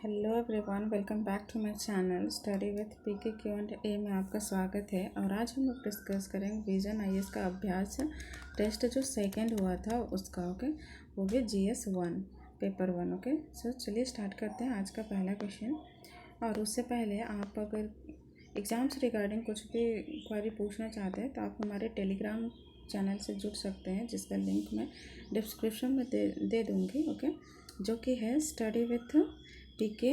Hello everyone, welcome back to my channel study with PK Q&A में आपका स्वागत है। और आज हम लोग डिस्कस करेंगे विजन IAS का अभ्यास टेस्ट जो सेकंड हुआ था उसका। ओके, वो भी GS 1 पेपर 1। ओके, सो चलिए स्टार्ट करते हैं आज का पहला क्वेश्चन। और उससे पहले आप अगर एग्ज़ाम्स रिगार्डिंग कुछ भी क्वेरी पूछना चाहते हैं तो आप हमारे टेलीग्राम चैनल से जुड़ सकते हैं, जिसका लिंक मैं डिस्क्रिप्शन में दे दूँगी। ओके, जो कि है study with PK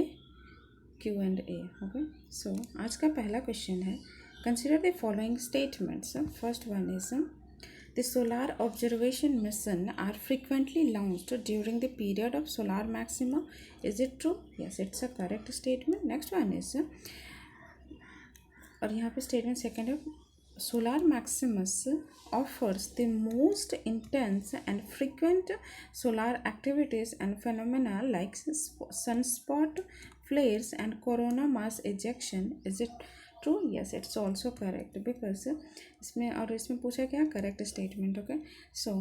Q&A। Okay, so आज का पहला क्वेश्चन है, consider the following statements. First one is the solar observation mission are frequently launched during the period of solar maxima. Is it true? Yes, it's a correct statement. Next one is, और यहाँ पे statement second है, solar maximus offers the most intense and frequent solar activities and phenomena like sunspot flares and corona mass ejection. Is it true? Yes, it's also correct because इसमें पूछा क्या, correct statement. Okay, सो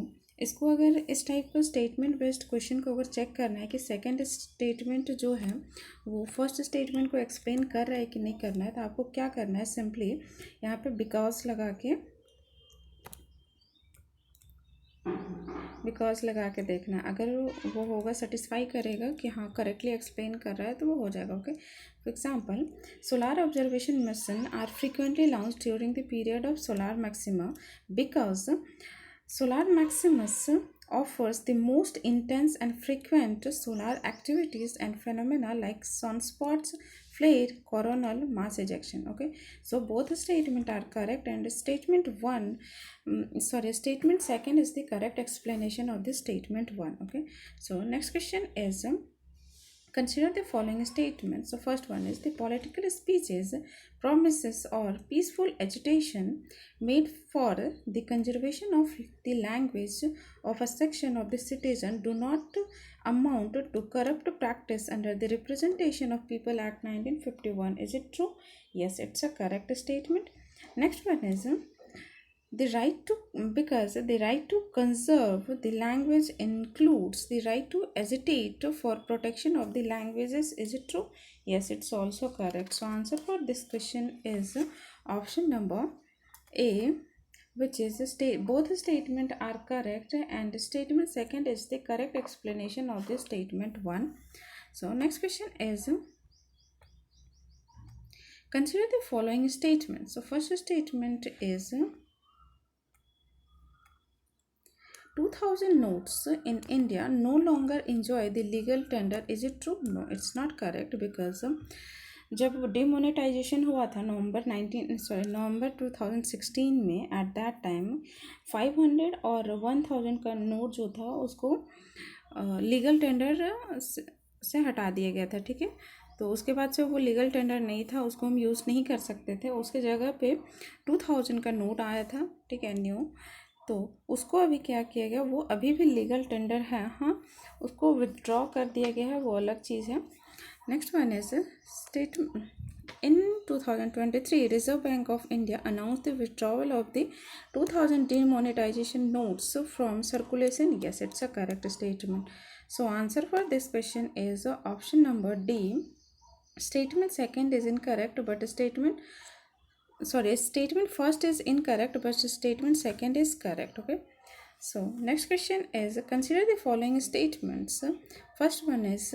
इसको अगर इस type का statement based question को अगर check करना है कि सेकंड स्टेटमेंट जो है वो फर्स्ट स्टेटमेंट को एक्सप्लेन कर रहा है कि नहीं करना है, तो आपको क्या करना है, सिंपली यहाँ पे बिकॉज लगा के देखना। अगर वो होगा सेटिस्फाई करेगा कि हाँ करेक्टली एक्सप्लेन कर रहा है तो वो हो जाएगा। Okay, for example, solar observation mission are frequently launch during the period of solar maxima because solar maximus offers the most intense and frequent solar activities and phenomena like sunspots, flare, coronal mass ejection. Okay, so both statements are correct, and statement second is the correct explanation of the statement 1. Okay, so next question is, consider the following statements. So first one is, the political speeches, promises or peaceful agitation made for the conservation of the language of a section of the citizen do not amount to corrupt practice under the Representation of People Act 1951. Is it true? Yes, it's a correct statement. Next one is, because the right to conserve the language includes the right to agitate for protection of the languages. Is it true? Yes, it's also correct. So answer for this question is option number A, which is both statement are correct, and statement second is the correct explanation of the statement 1. So next question is, consider the following statements. So first statement is, 2000 notes in India no longer enjoy the legal tender. Is it true? No, it's not correct because जब demonetisation हुआ था नवंबर 2016 में, at that time 500 और 1000 का note जो था उसको legal tender से हटा दिया गया था। ठीक है, तो उसके बाद से वो लीगल टेंडर नहीं था, उसको हम यूज़ नहीं कर सकते थे। उसके जगह पे 2000 का नोट आया था, ठीक है, न्यू, तो उसको अभी क्या किया गया, वो अभी भी लीगल टेंडर है, हाँ, उसको विथड्रॉ कर दिया गया है, वो अलग चीज़ है। Next one is, in 2023 Reserve Bank of India announced the withdrawal of the 2000 demonetization notes from circulation. Yes, it's a correct statement. So answer for this question is option number D. Statement second is incorrect, but statement first is incorrect, but statement second is correct. Okay, so next question is, consider the following statements. First one is,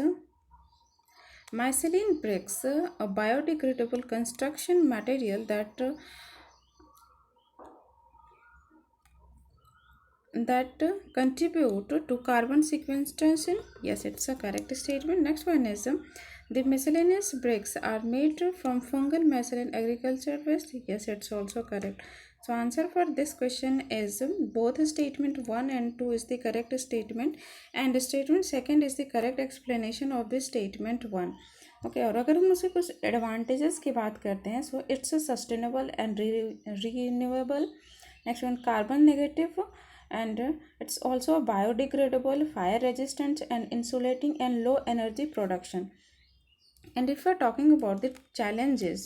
mycelium bricks, a biodegradable construction material that contribute to carbon sequestration. Yes, it's a correct statement. Next one is, the miscellaneous bricks are made from fungal matter in agriculture waste. Yes, it's also correct. So answer for this question is both statement 1 and 2 is the correct statement, and statement second is the correct explanation of the statement 1. Okay, और अगर हम उसे कुछ advantages की बात करते हैं, so it's sustainable and renewable. Next one, carbon negative, and it's also biodegradable, fire resistant and insulating, and low energy production. And if we're talking about the challenges,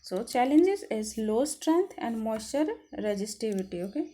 so challenges is low strength and moisture resistivity. Okay,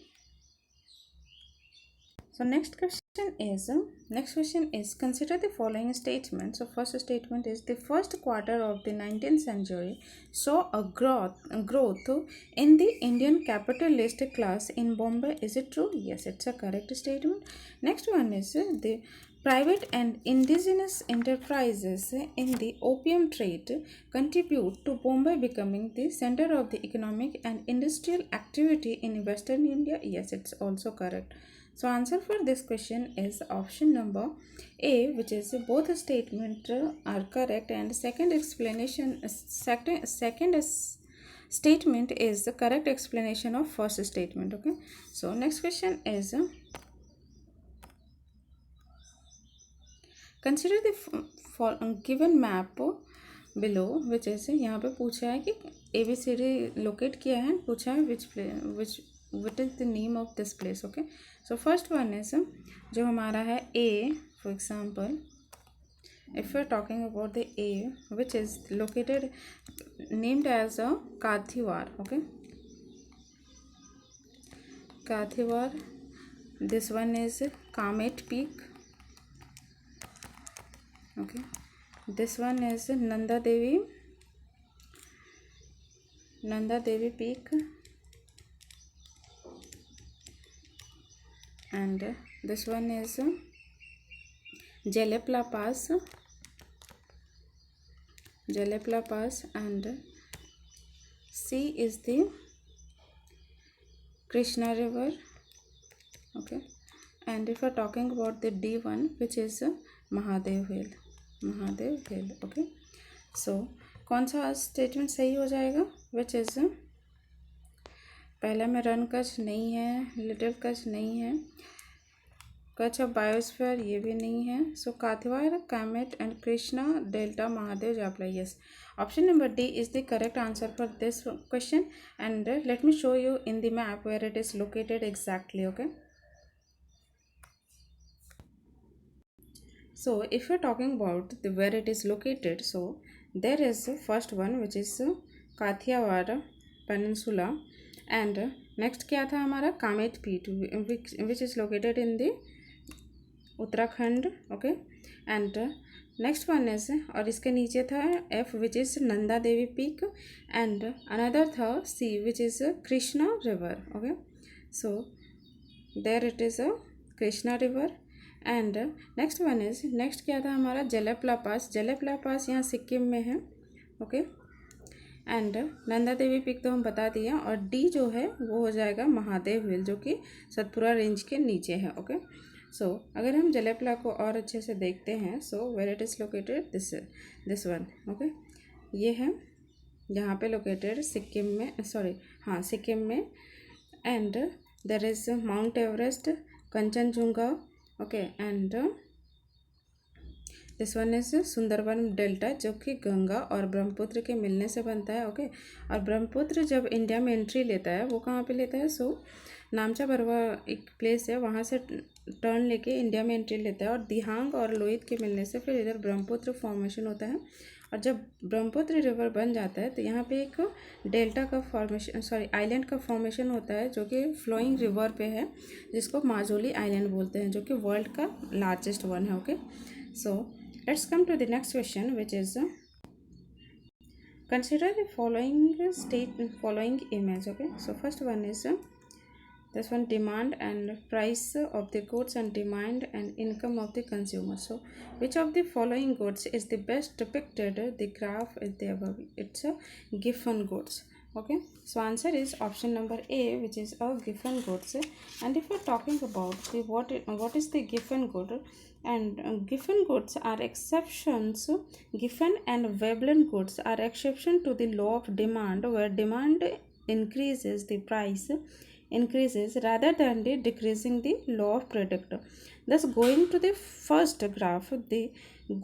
so next question. Next question is consider the following statement. So first statement is the first quarter of the 19th century saw a growth in the Indian capitalist class in Bombay. Is it true? Yes, it's a correct statement. Next one is the private and indigenous enterprises in the opium trade contribute to Bombay becoming the center of the economic and industrial activity in Western India. Yes, it's also correct. So answer for this question is option number A, which is both statement are correct, and second is statement is the correct explanation of first statement. Okay. So next question is consider the given map below, which is यहाँ पे पूछा है कि ABCD locate किया है, पूछा है what is the name of this place. Okay. So first one is जो हमारा है A, for example if we are talking about the A which is located named as a Kathiawar. Okay, Kathiawar. This one is Kamet Peak. Okay, this one is Nanda Devi Peak, and this one is Jalepla Pass, and C is the Krishna River. Okay, and if we are talking about the D1 which is Mahadev Hill. Okay, so कौन सा statement सही हो जाएगा? Which is पहला में run Kutch नहीं है, little Kutch नहीं है, कच्छ ऑफ बायोस्फीयर ये भी नहीं है. So Kathiawar, Kamet and Krishna delta Mahadev जापला. Yes, option number D is the correct answer for this question. And let me show you in the map where it is located exactly. Okay, so if you're talking about the where it is located, so there is first one which is Kathiawar Peninsula, and next क्या था हमारा कामेट पीठ which is located in the Uttarakhand. Okay, and next one is और इसके नीचे था F which is Nanda Devi peak, and another था C which is Krishna river. Okay, so there it is a Krishna river. And next one is next क्या था हमारा Jelepla pass यहाँ सिक्किम में है. Okay, and Nanda Devi peak तो हम बता दिया, और डी जो है वो हो जाएगा महादेव हिल जो कि सतपुरा रेंज के नीचे है. ओके, सो अगर हम जलेपला को और अच्छे से देखते हैं, so where it is located this one. Okay, ये है यहाँ पे लोकेटेड सिक्किम में, सिक्किम में. And there is Mount Everest, Kanchenjunga. Okay, and this one is Sundarban delta जो कि गंगा और ब्रह्मपुत्र के मिलने से बनता है. ओके, और ब्रह्मपुत्र जब इंडिया में एंट्री लेता है वो कहाँ पे लेता है? सो नामचा बरवा एक प्लेस है, वहाँ से टर्न लेके इंडिया में एंट्री लेता है, और दिहांग और लोहित के मिलने से फिर इधर ब्रह्मपुत्र फॉर्मेशन होता है. और जब ब्रह्मपुत्र रिवर बन जाता है तो यहाँ पे एक डेल्टा का फॉर्मेशन आइलैंड का फॉर्मेशन होता है जो कि फ्लोइंग रिवर पे है, जिसको माजुली आइलैंड बोलते हैं, जो कि वर्ल्ड का लार्जेस्ट वन है. Okay, so let's come to the next question which is consider the following image. Okay, so first one is this one, demand and price of the goods and demand and income of the consumer. So which of the following goods is the best depicted? The graph is the above. It's a giffen goods. Okay, so answer is option number A, which is a giffen goods. And if we're talking about the what is the giffen good, and giffen goods are exceptions. Giffen and Veblen goods are exception to the law of demand, where demand increases, the price increases rather than the decreasing the law of product. Thus, going to the first graph, the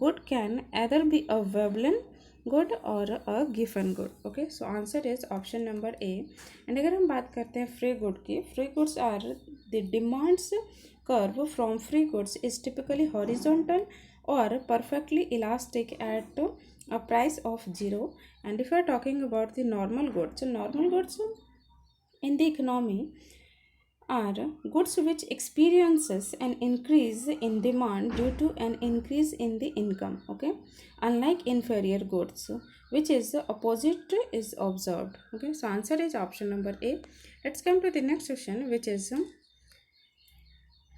good can either be a Veblen good or a giffen good. Okay, so answer is option number A. And अगर हम बात करते हैं free good की, free goods are the demands curve from free goods is typically horizontal or perfectly elastic at a price of 0. And if we are talking about the normal goods in the economy are goods which experiences an increase in demand due to an increase in the income, okay, unlike inferior goods, which is the opposite is observed. Okay, so answer is option number A. Let's come to the next question, which is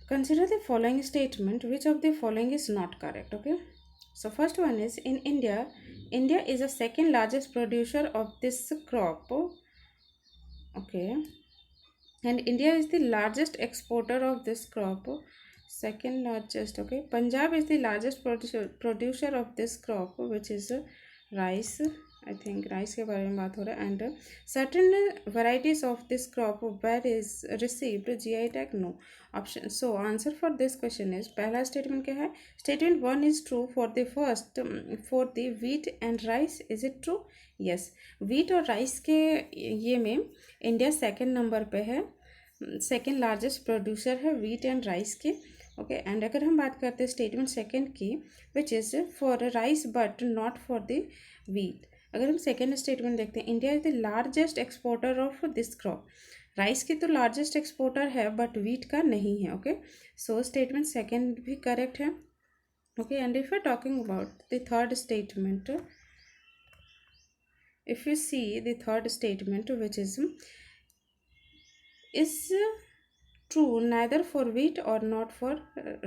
consider the following statement. Which of the following is not correct? Okay, so first one is in India is the second largest producer of this crop. Okay, and India is the largest exporter of this crop. Second largest. Okay, Punjab is the largest producer of this crop, which is rice. I think rice के बारे में बात हो रहा है. And certain varieties of this crop where is received GI tag. No option. So answer for this question is पहला statement क्या है? Statement 1 is true for the first for the wheat and rice. Is it true? Yes. wheat और rice के ये में India second number पे है, second largest producer है वीट एंड राइस के. ओके, एंड अगर हम बात करते हैं स्टेटमेंट सेकेंड की, which is for rice but not for the wheat. अगर हम सेकेंड स्टेटमेंट देखते हैं, India is the largest exporter of this crop. Rice की तो लार्जेस्ट एक्सपोर्टर है बट वीट का नहीं है. ओके, सो स्टेटमेंट सेकेंड भी करेक्ट है. Okay, and if you are talking about the third statement, if you see the third statement, which is true neither for wheat or not for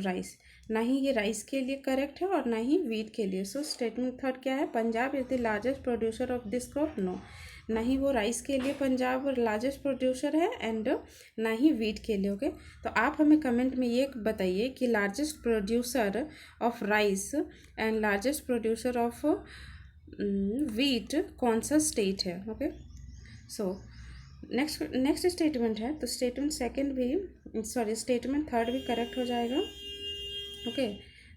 rice. ना ही ये rice के लिए correct है और ना ही वीट के लिए. सो स्टेटमेंट थर्ड क्या है? Punjab is the largest producer of this crop. No, ना ही वो राइस के लिए पंजाब लार्जेस्ट प्रोड्यूसर है एंड ना ही वीट के लिए. ओके, तो आप हमें कमेंट में ये बताइए कि largest producer of rice and largest producer of wheat कौन सा स्टेट है. ओके, सो नेक्स्ट स्टेटमेंट है, तो स्टेटमेंट सेकंड भी स्टेटमेंट थर्ड भी करेक्ट हो जाएगा. ओके,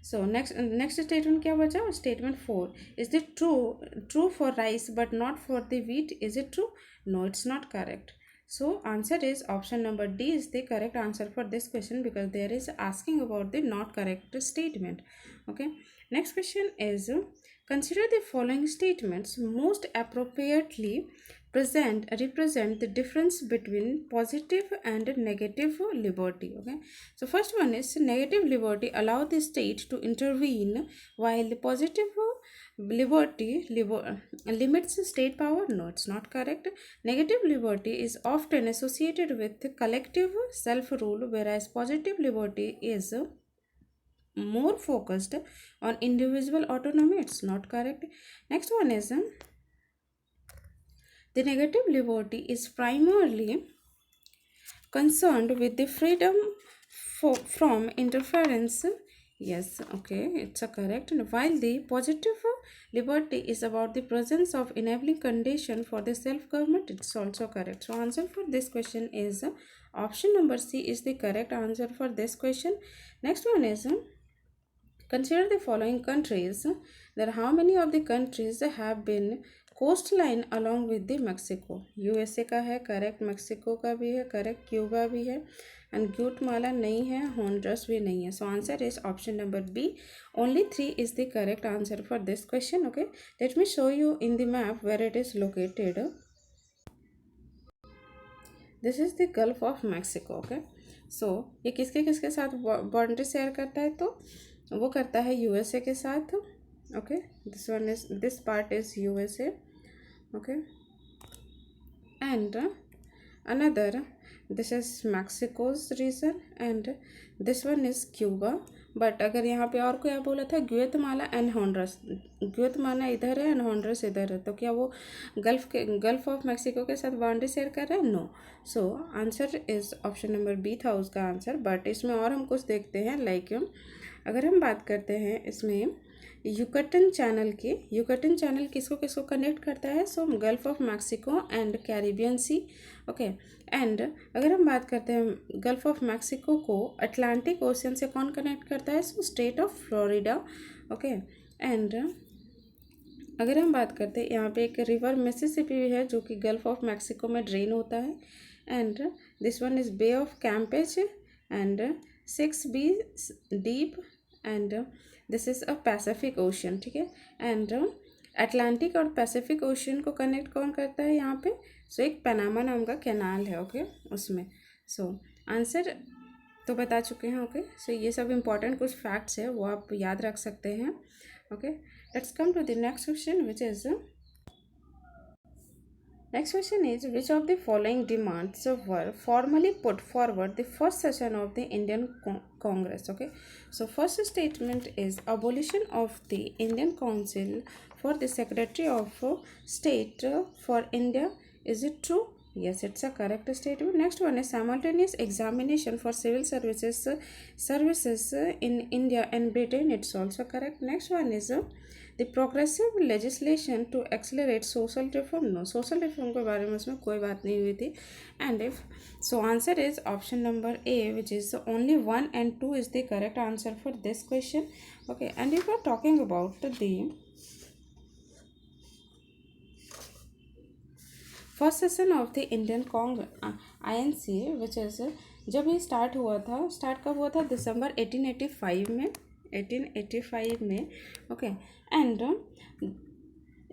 सो नेक्स्ट स्टेटमेंट क्या बचा? Statement 4 is the true for rice but not for the wheat. Is it true? No, it's not correct. So answer is option number D is the correct answer for this question, because there is asking about the not correct statement. Okay, next question is consider the following statements most appropriately represent the difference between positive and negative liberty. Okay, so first one is negative liberty allow the state to intervene, while the positive liberty limits state power. No, it's not correct. Negative liberty is often associated with collective self rule, whereas positive liberty is more focused on individual autonomy. It's not correct. Next one is the negative liberty is primarily concerned with the freedom from interference. Yes, okay, it's a correct. And while the positive liberty is about the presence of enabling condition for the self-government, it's also correct. So answer for this question is option number C is the correct answer for this question. Next one is consider the following countries. There how many of the countries have been coastline along with the Mexico. USA का है correct, Mexico का भी है correct, Cuba भी है and Guatemala नहीं है, Honduras भी नहीं है. So answer is option number B. Only 3 is the correct answer for this question. Okay, let me show you in the map where it is located. This is the gulf of Mexico. Okay, so ये किसके किसके साथ boundary share करता है? तो वो करता है यूएसए के साथ. Okay, this part is USA. Okay, and another, this is Mexico's region and this one is Cuba. But अगर यहाँ पे और क्या बोला था? Guatemala and Honduras. ग्वाटेमाला इधर है एंड होंडुरस इधर है, तो क्या वो गल्फ ऑफ मैक्सिको के साथ बाउंड्री शेयर कर रहे हैं? No. So answer is option number B था उसका आंसर. बट इसमें और हम कुछ देखते हैं, लाइक अगर हम बात करते हैं इसमें युकटन चैनल की, युकटन चैनल किसको किसको कनेक्ट करता है? So gulf of Mexico and Caribbean sea. Okay, and अगर हम बात करते हैं गल्फ ऑफ मैक्सिको को अटलांटिक ओशन से कौन कनेक्ट करता है? So state of Florida. Okay, and अगर हम बात करते हैं यहाँ पे एक रिवर मिसिसिपी है जो कि गल्फ ऑफ मैक्सिको में ड्रेन होता है, and this one is bay of Campeche and 6B deep and this is a Pacific ocean. ठीक है, एंड अटलांटिक और पैसिफिक ओशन को कनेक्ट कौन करता है यहाँ पे? सो एक पनामा नाम का कैनाल है. ओके, उसमें. सो आंसर तो बता चुके हैं। ओके, सो ये सब इंपॉर्टेंट कुछ फैक्ट्स है वो आप याद रख सकते हैं। Okay, let's come to the next question which is next question is, which of the following demands were formally put forward the first session of the Indian Congress? Okay, so first statement is abolition of the Indian Council for the Secretary of State for India. Is it true? Yes, it's a correct statement. Next one is simultaneous examination for civil services in India and Britain. It's also correct. Next one is the progressive legislation to accelerate social reform. No, social reform के बारे में उसमें कोई बात नहीं हुई थी. And if so, answer is option number A, which is only 1 and 2 is the correct answer for this question. Okay, and if we are talking about the first session of the Indian INC, which is जब ये start हुआ था, start कब हुआ था? दिसंबर 1885 में, 1885 में. Okay, and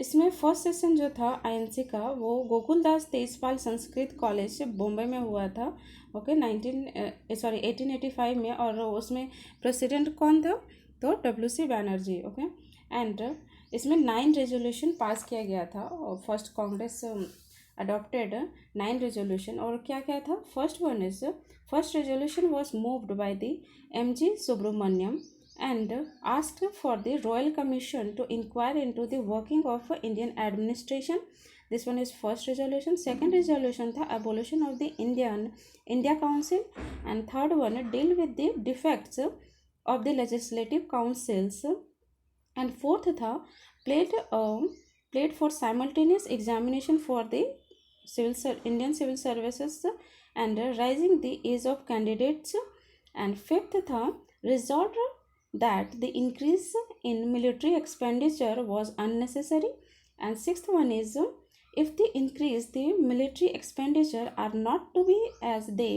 इसमें फर्स्ट सेशन जो था INC का वो गोकुलदास तेजपाल संस्कृत कॉलेज बॉम्बे में हुआ था. ओके, 1885 में. और उसमें प्रेसिडेंट कौन था? तो WC बैनर्जी. ओके, एंड इसमें 9 रेजोल्यूशन पास किया गया था और फर्स्ट कांग्रेस adopted 9 resolution. और क्या क्या था? First one is, first resolution was moved by the MG Subramaniam and asked for the royal commission to inquire into the working of Indian administration. This one is first resolution. Second resolution था abolition of the India Council, and third one deal with the defects of the legislative councils, and fourth था played for simultaneous examination for the Indian civil services and raising the age of candidates, and fifth था resolved that the increase in military expenditure was unnecessary, and sixth one is if the increase the military expenditure are not to be as they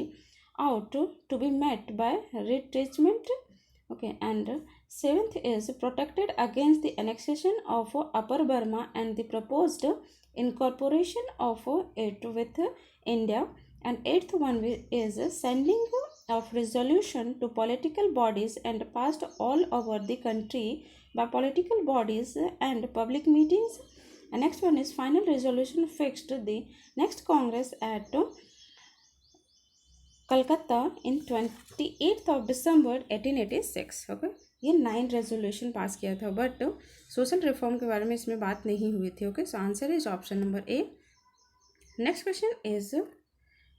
ought to be met by retrenchment. Okay, and seventh is protected against the annexation of Upper Burma and the proposed incorporation of it with India, and eighth one is sending of resolution to political bodies and passed all over the country by political bodies and public meetings. And next one is final resolution fixed the next Congress at Calcutta in 28th of December 1886. Okay, ये 9 resolution pass किया था, but social reform के बारे में इसमें बात नहीं हुई थी. Okay, so answer is option number A. Next question is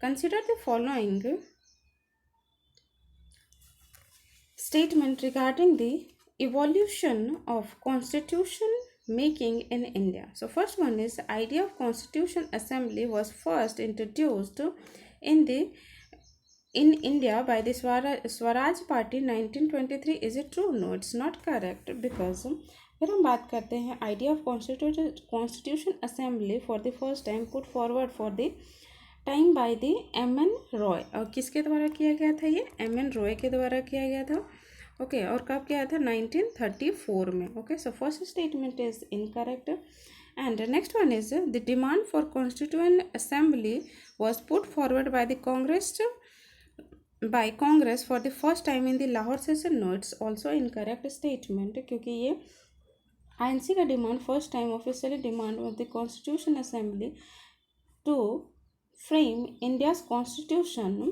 consider the following statement regarding the evolution of constitution making in India. So first one is idea of constitution assembly was first introduced in India by the Swaraj Party 1923. Is it true? No, it's not correct, because फिर हम बात करते हैं idea of constitution assembly for the first time put forward for the time by the M.N. Roy. और किसके द्वारा किया गया था? ये M.N. Roy के द्वारा किया गया था. ओके, और कब किया था? 1934 में. Okay, so first statement is incorrect. And next one is the demand for constituent assembly was put forward by the Congress for the first time in the Lahore session. No, it's also incorrect statement, क्योंकि ये INC का demand first time officially demand of the constitution assembly to frame India's constitution.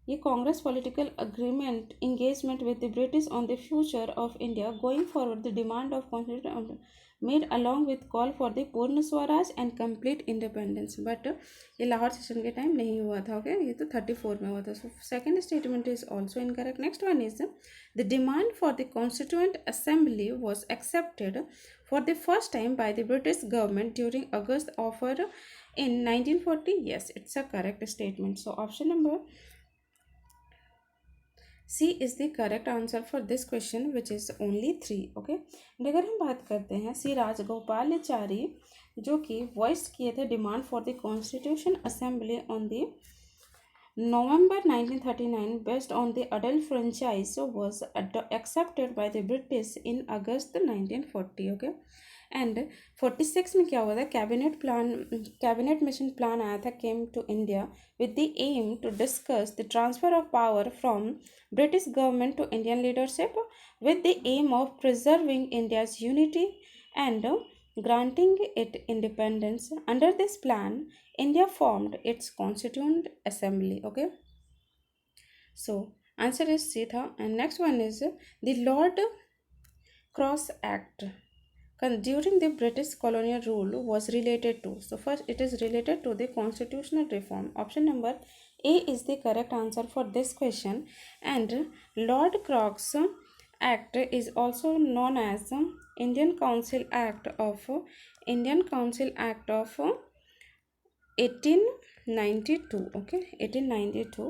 ये Congress political agreement engagement with the British on the future of India going forward the demand of constitution made along with call for the Purna Swaraj and complete independence. But ये Lahore session के time नहीं हुआ था. Okay, ये तो 34 में हुआ था. So second statement is also incorrect. Next one is the demand for the constituent assembly was accepted for the first time by the British government during August offer in 1940. Yes, it's a correct statement. So option number C is the correct answer for this question, which is only 3. Okay, अगर हम बात करते हैं श्री राजगोपालाचारी जो कि voice किए थे demand for the constitution assembly on the November 1939 based on the adult franchise was accepted by the British in August 1940. Okay, and 46 में क्या हुआ था, कैबिनेट मिशन प्लान आया था, came to India with the aim to discuss the transfer of power from British government to Indian leadership with the aim of preserving India's unity and granting it independence. Under this plan, India formed its constituent assembly. Okay, so answer is C tha. And next one is the Lord Cross Act during the British colonial rule was related to. So first it is related to the constitutional reform. Option number A is the correct answer for this question. And Lord Cross Act is also known as Indian Council Act of 1892. Okay, 1892.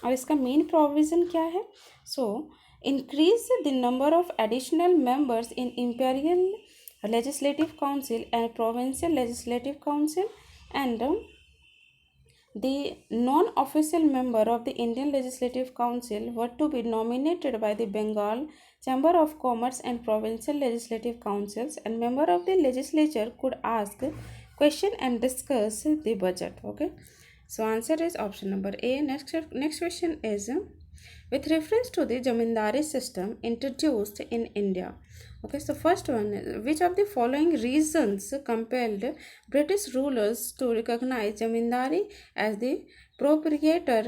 और इसका main provision क्या है? So increase the number of additional members in imperial legislative council and provincial legislative council and the non-official member of the Indian Legislative Council were to be nominated by the Bengal Chamber of Commerce and Provincial Legislative Councils, and member of the legislature could ask question and discuss the budget. Okay, so answer is option number A. Next question is with reference to the zamindari system introduced in India. Okay, so first one, which of the following reasons compelled British rulers to recognize zamindari as the proprietor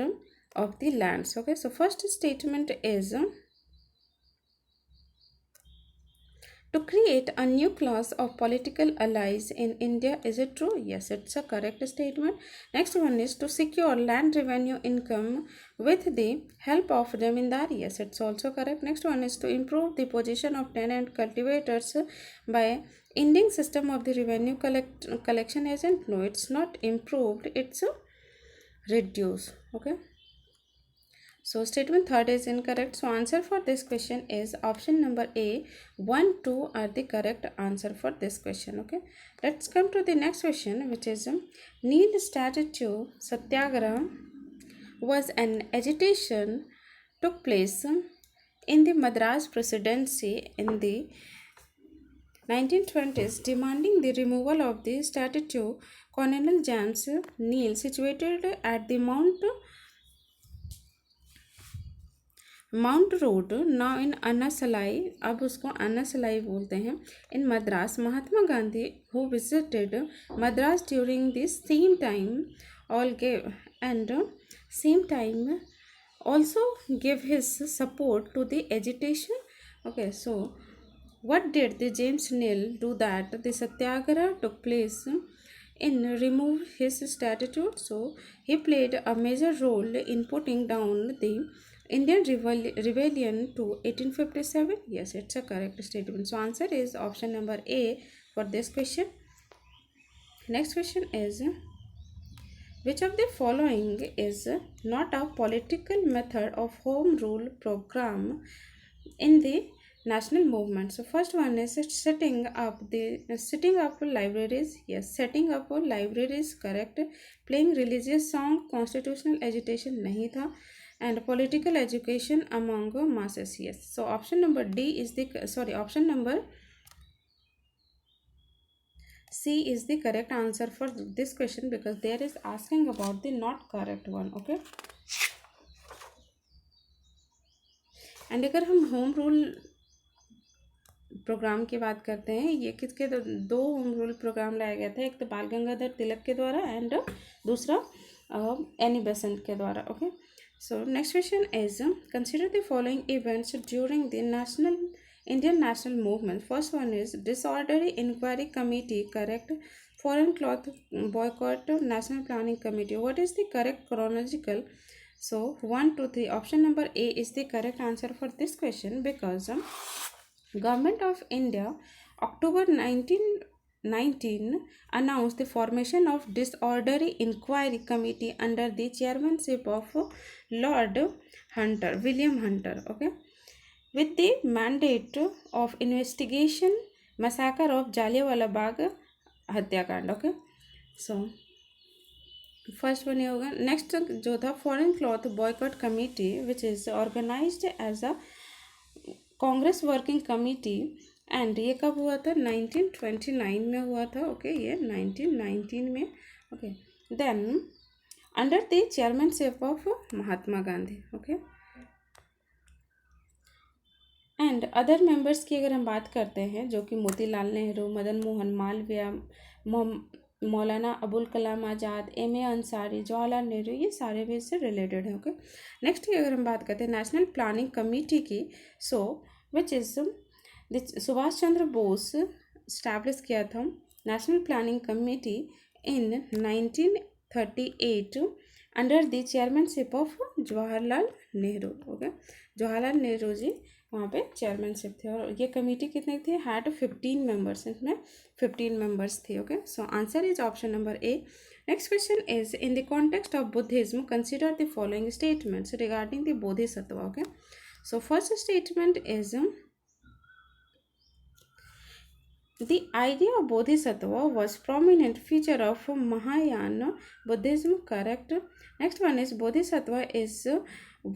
of the lands? Okay, so first statement is to create a new class of political allies in India. Is it true? Yes, it's a correct statement. Next one is to secure land revenue income with the help of zamindari. Yes, it's also correct. Next one is to improve the position of tenant cultivators by ending system of the revenue collection agent. No, it's not improved, it's reduced. Okay, so statement third is incorrect. So answer for this question is option number A. 1, 2 are the correct answer for this question. Okay, let's come to the next question, which is Neel Statue Satyagraha was an agitation took place in the Madras Presidency in the 1920s demanding the removal of the statue Colonel James Neil situated at the mount road now in Annasalai, अब उसको अनासलाई बोलते हैं, in Madras. Mahatma Gandhi who visited Madras during this same time all give and same time also give his support to the agitation. Okay, so what did the James Neil do that the satyagraha took place in remove his statue? So he played a major role in putting down the Indian rebellion to 1857. Yes, it's a correct statement. So answer is option number A for this question. Next question is which of the following is not a political method of home rule program in the national movement? So first one is setting up libraries. Yes, setting up libraries correct. Playing religious song, constitutional agitation नहीं था, and political education among masses. Yes, so option number D is the option number C is the correct answer for this question because there is asking about the not correct one. Okay, and अगर हम home rule programme की बात करते हैं, ये किसके दो home rule programme लाया गया था, एक तो बाल गंगाधर तिलक के द्वारा एंड दूसरा एनी बेसेंट के द्वारा. Okay, so next question is consider the following events during the Indian national movement. First one is disorderly inquiry committee correct, foreign cloth boycott, national planning committee. What is the correct chronological? So 1, 2, 3 option number A is the correct answer for this question because Government of India October 1919 announced the formation of disorderly inquiry committee under the chairmanship of Lord William Hunter. Okay, with the mandate of investigation massacre of Jallianwala Bagh हत्याकांड. Okay, so first one ये होगा. Next जो था foreign cloth boycott committee which is organised as a Congress working committee and ये कब हुआ था? 1929 में हुआ था। ओके, ये 1919 में। Okay, then under the chairmanship of Mahatma Gandhi. Okay, and other members की अगर हम बात करते हैं, जो कि मोतीलाल नेहरू, मदन मोहन मालवीय, मौलाना अबुल कलाम आज़ाद, एम ए अंसारी, जवाहरलाल नेहरू, ये सारे भी इससे रिलेटेड हैं। ओके, नेक्स्ट की अगर हम बात करते हैं नेशनल प्लानिंग कमेटी की, so which is Subhash Chandra Bose establish किया था national planning committee in 1938 under the chairmanship of Jawaharlal Nehru. Okay, Jawaharlal Nehru ji वहाँ पे चेयरमैनशिप थे, और ये कमेटी कितने थे? हैड 15 मेंबर्स, इसमें 15 मेंबर्स थे। Okay, so answer is option number A. Next question is in the context of Buddhism consider the following statements regarding the Bodhisattva. Okay, so first statement is the idea of bodhisattva was prominent feature of Mahayana Buddhism, correct? Next one is bodhisattva is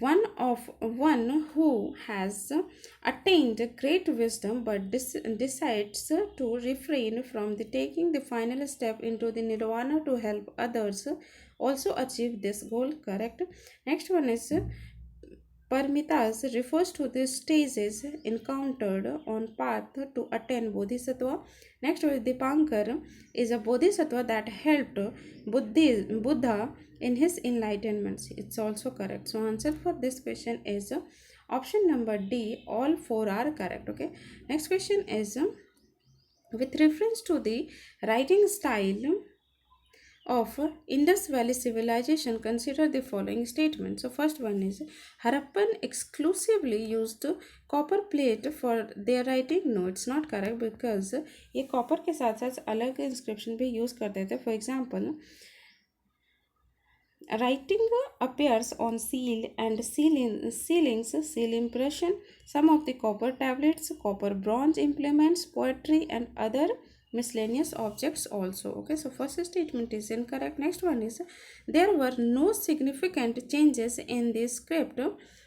one who has attained great wisdom but decides to refrain from the taking the final step into the nirvana to help others also achieve this goal, correct? Next one is Parmitas refers to the stages encountered on path to attain bodhisattva. Next is Dipankar is a bodhisattva that helped Buddha in his enlightenment. It's also correct. So answer for this question is option number D. All four are correct. Okay. Next question is with reference to the writing style of Indus Valley civilization, consider the following statements. So first one is Harappan exclusively used copper plate for their writing. No, it's not correct, because ये copper के साथ साथ अलग inscription भी use करते थे. For example, writing appears on seal and sealings, seal impression, some of the copper tablets, copper bronze implements, poetry and other miscellaneous objects also. Okay, so first statement is incorrect. Next one is there were no significant changes in the script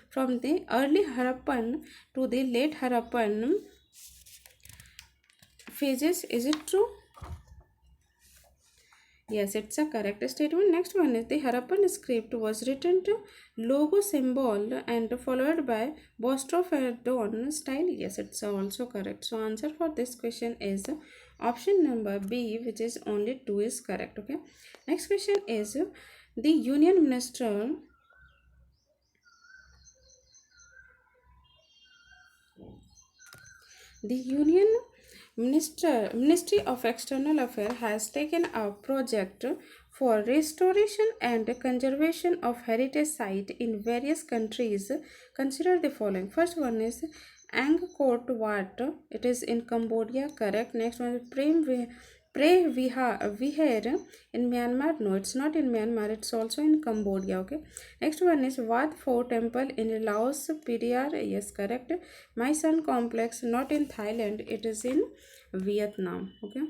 from the early Harappan to the late Harappan phases. Is it true? Yes, it's a correct statement. Next one is the Harappan script was written to logo symbol and followed by Bostrophodon style. Yes, it's also correct. So answer for this question is option number B, which is only 2 is correct. Okay. Next question is the Union Minister Ministry of External Affairs has taken a project for restoration and conservation of heritage sites in various countries. Consider the following. First one is Angkor Wat. It is in Cambodia, correct. Next one is Vihar in Myanmar. No, it's not in Myanmar. It's also in Cambodia. Okay. Next one is Wat Pho Temple in Laos, PDR. Yes, correct. My Son Complex, not in Thailand. It is in Vietnam. Okay.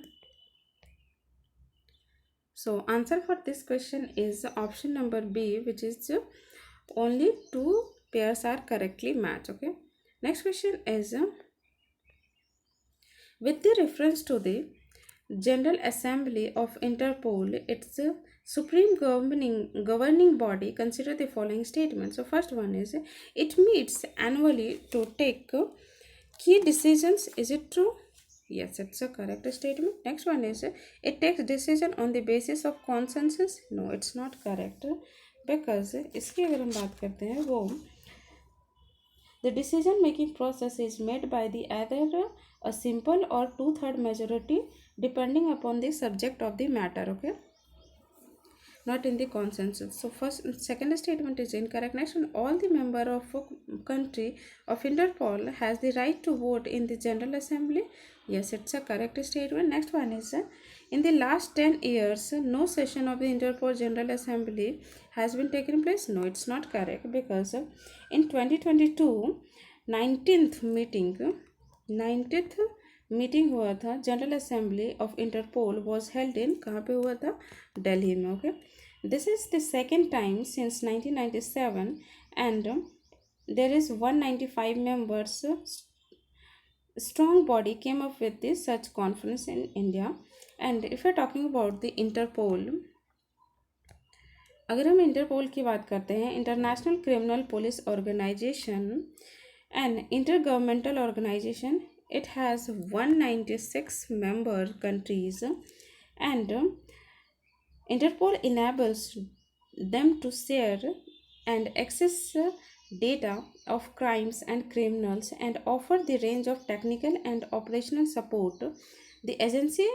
So answer for this question is option number B, which is only 2 pairs are correctly matched. Okay. Next question is with the reference to the General Assembly of Interpol, its supreme governing body, consider the following statements. So first one is it meets annually to take key decisions. Is it true? Yes, it's a correct statement. Next one is it takes decision on the basis of consensus. No, it's not correct, because इसकी अगर हम बात करते हैं वो the decision making process is made by the either a simple or 2/3 majority depending upon the subject of the matter. Okay, not in the consensus. So second statement is incorrect. Next one, all the member of a country of Interpol has the right to vote in the General Assembly. Yes, it's a correct statement. Next one is in the last 10 years, no session of the Interpol General Assembly has been taken place. No, it's not correct, because in 2022 19th meeting हुआ था general assembly of Interpol was held in, कहाँ पे हुआ था? दिल्ली में. Okay, this is the second time since 1997 and there is 195 members strong body came up with this such conference in India. And if we're talking about the Interpol, अगर हम interpole की बात करते हैं, international criminal police organisation and intergovernmental organisation, it has 196 member countries, and Interpol enables them to share and access data of crimes and criminals and offer the range of technical and operational support. The agency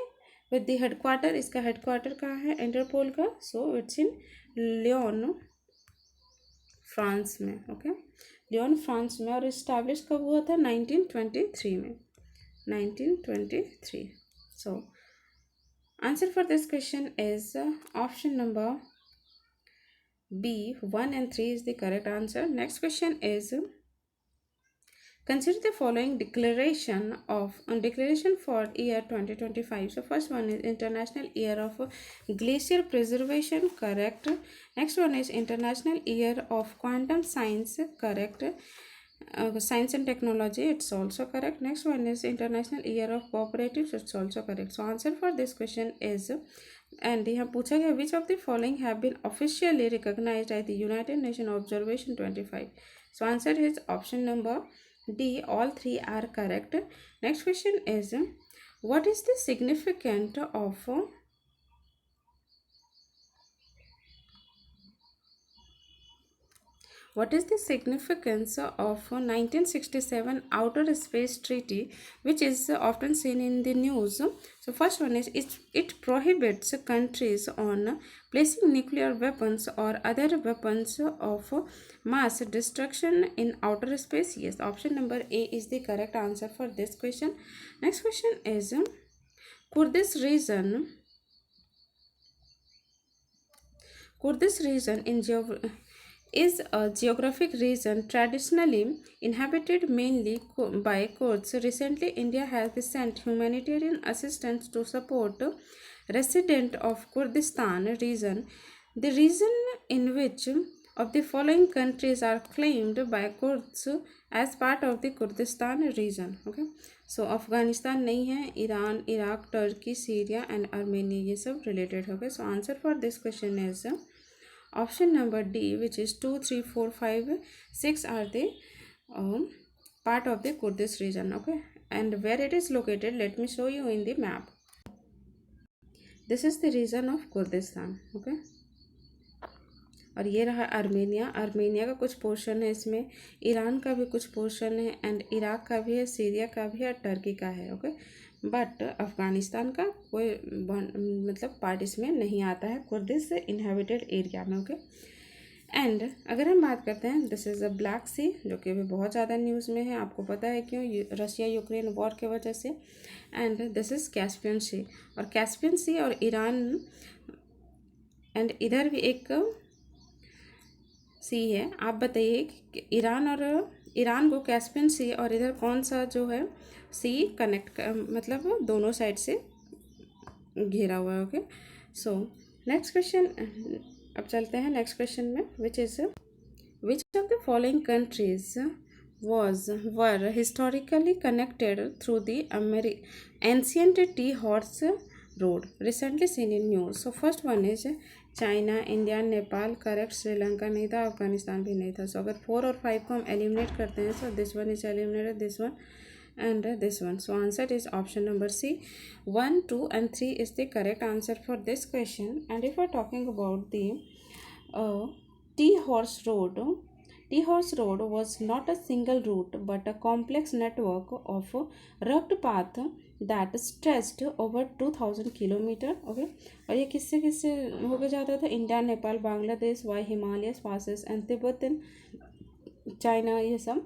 with the headquarter, इसका headquarter कहाँ है interpole का? So it's in Lyon, France में. Okay, Lyon France में. और establish कब हुआ था? 1923 में. 1923. So answer for this question is option number B. 1 and 3 is the correct answer. Next question is, consider the following declaration for year 2025. So first one is International Year of Glacier Preservation, correct. Next one is International Year of Quantum Science, correct. Science and Technology, it's also correct. Next one is International Year of Cooperatives, it's also correct. So answer for this question is, and यहाँ पूछा गया which of the following have been officially recognized by the United Nations Observation 25. So answer is option number D. All three are correct. Next question is, what is the significance of what is the significance of 1967 Outer Space Treaty, which is often seen in the news? So first one is, it prohibits countries on placing nuclear weapons or other weapons of mass destruction in outer space. Yes, option number A is the correct answer for this question. Next question is, could this region is a geographic region traditionally inhabited mainly by Kurds. Recently, India has sent humanitarian assistance to support residents of Kurdistan region. The region in which of the following countries are claimed by Kurds as part of the Kurdistan region? Okay, so Afghanistan नहीं है, Iran, Iraq, Turkey, Syria and Armenia, ये सब related हो गए. सो answer for this question is option number D, which is 2, 3, 4, 5, 6 are the part of the Kurdish region. Okay, and where it is located, let me show you in the map. This is the region of Kurdistan. Okay, और ये रहा Armenia. Armenia का कुछ portion है इसमें, Iran का भी कुछ पोर्शन है, एंड इराक का भी है, सीरिया का भी है, और टर्की का है. ओके, बट अफ़गानिस्तान का कोई मतलब पार्ट इसमें नहीं आता है कुर्दिश इनहेबिटेड एरिया में. ओके, एंड अगर हम बात करते हैं, दिस इज़ अ ब्लैक सी, जो कि अभी बहुत ज़्यादा न्यूज़ में है. आपको पता है क्यों? रशिया यूक्रेन वॉर के वजह से. एंड दिस इज़ कैस्पियन सी, और कैस्पियन सी और ईरान, एंड इधर भी एक सी है. आप बताइए कि ईरान को कैस्पियन सी और इधर कौन सा जो है सी कनेक्ट मतलब दोनों साइड से घेरा हुआ है. ओके, सो नेक्स्ट क्वेश्चन, अब चलते हैं नेक्स्ट क्वेश्चन में, which of the following countries were historically connected through the ancient T horse road recently seen in news. So first one is China, India, Nepal, correct. Sri Lanka नहीं था, अफगानिस्तान भी नहीं था. सो अगर 4 और 5 को हम एलिमिनेट करते हैं, so this one is eliminated, this one and this one. So answer is option number C. 1, 2 and 3 is the correct answer for this question. And if we're talking about the T-horse road was not a single route but a complex network of rugged path that stretched over 2000 kilometer. Okay, और ये किससे होकर जाता था? India, Nepal, Bangladesh, via Himalayas passes and Tibetan, China, ये सब.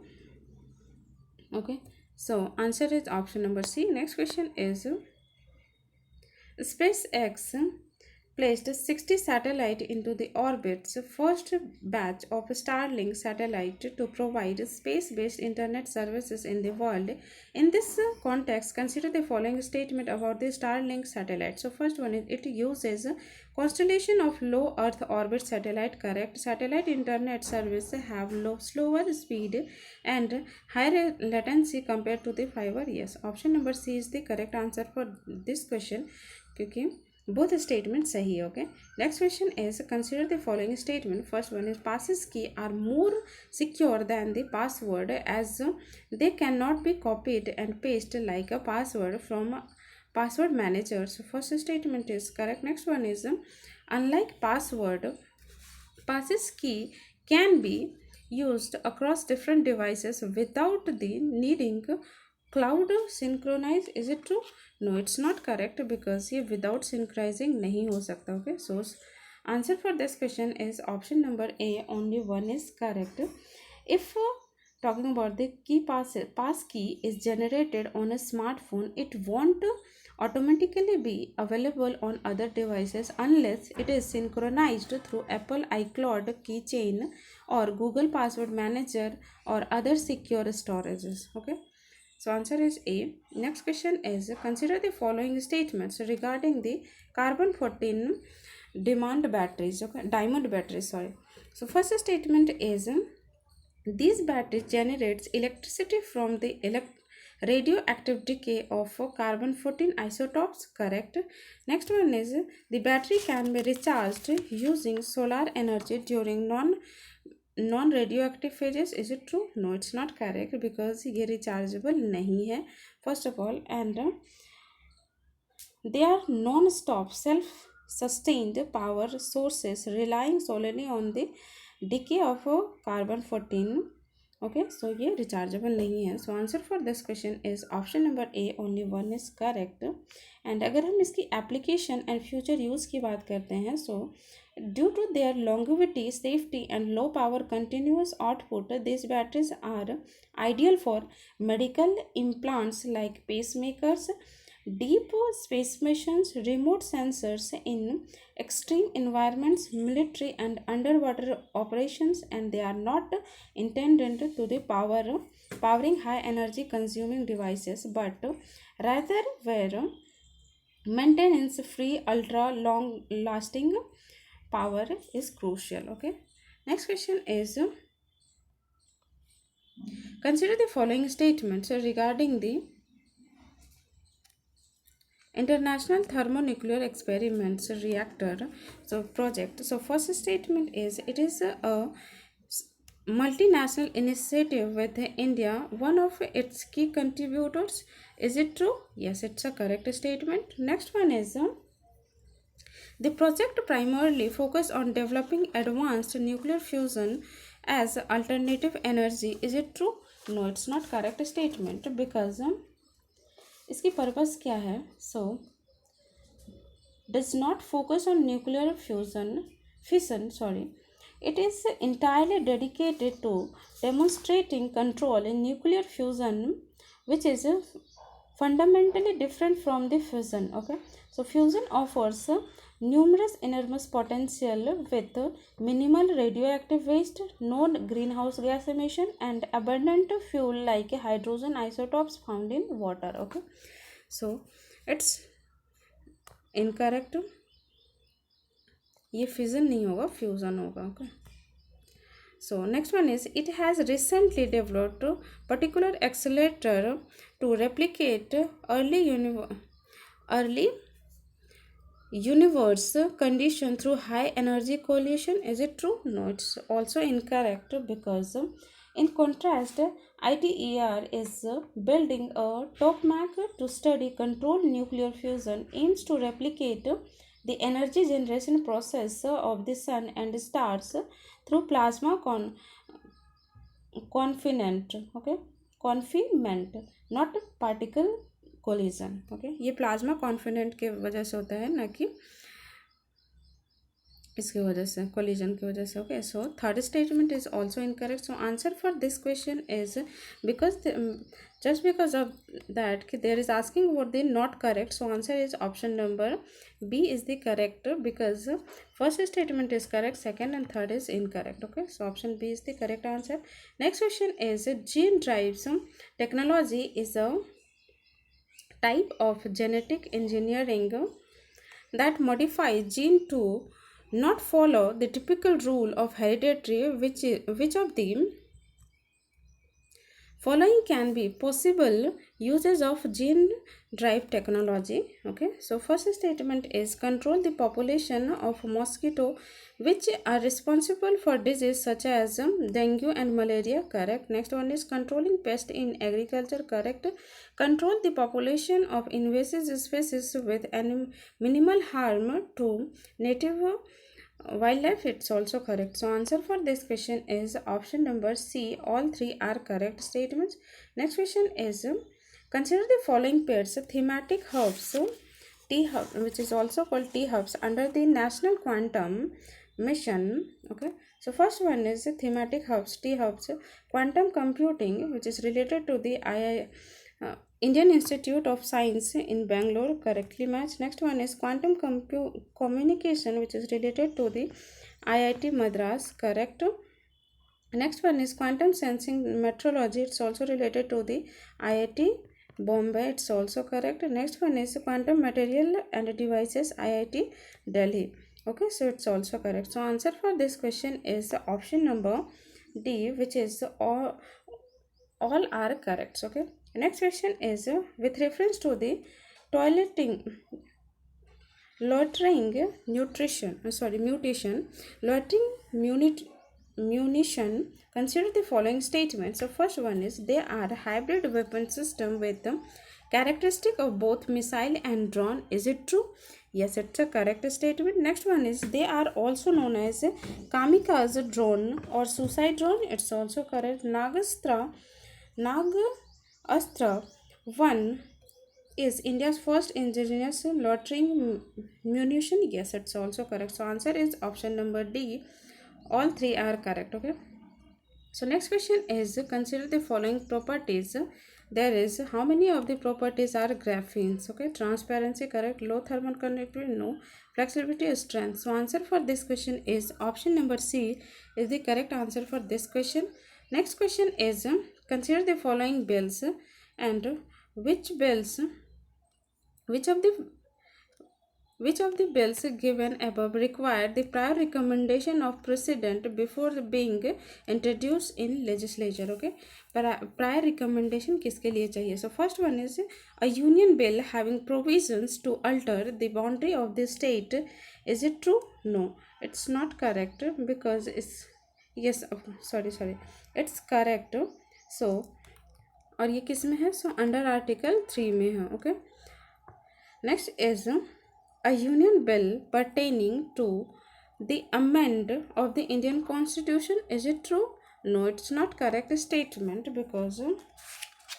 Okay, so answer is option number C. Next question is, SpaceX placed 60 satellites into the orbit's first batch of Starlink satellite to provide space-based internet services in the world. In this context, consider the following statement about the Starlink satellite. So first one is it uses constellation of low Earth orbit satellite. Correct. Satellite internet service have slower speed and higher latency compared to the fiber. Yes. Option number C is the correct answer for this question. क्योंकि both statements सही है. Okay. Next question is consider the following statement. First one is passes key are more secure than the password as they cannot be copied and pasted like a password from password manager. So first statement is correct. Next one is unlike password, passes key can be used across different devices without the needing cloud synchronize. Is it true? No, it's not correct because ये without synchronizing नहीं हो सकता. Okay, so answer for this question is option number A. Only one is correct. If talking about the pass key is generated on a smartphone, it won't automatically be available on other devices unless it is synchronized through Apple iCloud keychain or Google Password Manager or other secure storages. Okay. So answer is A. Next question is consider the following statements regarding the carbon 14 diamond batteries. Okay, diamond batteries. Sorry. So first statement is these batteries generates electricity from the radioactive decay of carbon 14 isotopes. Correct. Next one is the battery can be recharged using solar energy during non radioactive phases. Is it true? No, it's not correct because ये rechargeable नहीं है first of all, and they are non-stop self-sustained power sources relying solely on the decay of carbon 14. Okay, so ये rechargeable नहीं है. So answer for this question is option number A. Only one is correct. And अगर हम इसकी application and future use की बात करते हैं, so due to their longevity, safety and low power continuous output, these batteries are ideal for medical implants like pacemakers, deep space missions, remote sensors in extreme environments, military and underwater operations, and they are not intended to the powering high energy consuming devices, but rather were maintenance free ultra long lasting power is crucial. Okay. Next question is consider the following statements regarding the International Thermonuclear Experiments Reactor project. So first statement is it is a multinational initiative with India one of its key contributors. Is it true? Yes, it's a correct statement. Next one is the project primarily focused on developing advanced nuclear fusion as alternative energy. Is it true? No, it's not correct statement because इसकी purpose क्या है? So does not focus on nuclear fission. It is entirely dedicated to demonstrating control in nuclear fusion, which is fundamentally different from the fission. Okay, so fusion offers numerous enormous potential with minimal radioactive waste, no greenhouse gas emission, and abundant fuel like hydrogen isotopes found in water. Okay, so it's incorrect. ये fission नहीं होगा, fusion होगा. Okay. So next one is it has recently developed particular accelerator to replicate early universe condition through high energy collision. Is it true? No, it's also incorrect because in contrast, ITER is building a tokamak to study controlled nuclear fusion, aims to replicate the energy generation process of the sun and stars through plasma confinement. Okay, confinement, not particle collision. Okay, ये plasma कॉन्फिनेंट के वजह से होता है, ना कि इसकी वजह से, कोलिजन की वजह से. Okay, so third statement is also incorrect. So answer for this question is because just because of that there is asking what the not correct, so answer is option number B is the correct, because first statement is correct, second and third is incorrect. Okay, so option B is the correct answer. Next question is gene drives technology is a type of genetic engineering that modifies gene to not follow the typical rule of hereditary. Which of the following can be possible uses of gene drive technology? Okay, so first statement is control the population of mosquito which are responsible for disease such as dengue and malaria. Correct. Next one is controlling pest in agriculture. Correct. Control the population of invasive species with minimal harm to native wildlife. It's also correct. So answer for this question is option number C. All three are correct statements. Next question is consider the following pairs thematic hubs. So T hub, which is also called T hubs, under the National Quantum Mission. Okay, so first one is thematic hubs, T hubs, quantum computing, which is related to the Indian Institute of Science in Bangalore, correctly matched. Next one is quantum communication, which is related to the IIT Madras, correct. Next one is quantum sensing metrology, it's also related to the IIT Bombay, it's also correct. Next one is quantum material and devices, IIT Delhi. Okay, so it's also correct. So answer for this question is option number D, which is all are correct. Okay, next question is with reference to the toileting loitering nutrition mutation loitering munition, consider the following statements. So first one is they are a hybrid weapon system with the characteristic of both missile and drone. Is it true? Yes, it's a correct statement. Next one is they are also known as kamikaze drone or suicide drone. It's also correct. Nagastra 1 is India's first indigenous loitering munition. Yes, it's also correct. So answer is option number D. All three are correct. Okay, so next question is consider the following properties. There is how many of the properties are graphenes? Okay, transparency correct, low thermal conductivity no, flexibility strength. So answer for this question is option number C is the correct answer for this question. Next question is consider the following bills and which bills which of the bills given above require the prior recommendation of president before being introduced in legislature? Okay, prior recommendation किसके लिए चाहिए? So first one is a union bill having provisions to alter the boundary of the state. Is it true? No, it's not correct because it's yes sorry it's correct. So और ये किस में है? So under article 3 में है. Okay, next is a union bill pertaining to the amend of the Indian Constitution. Is it true? No, it's not correct statement because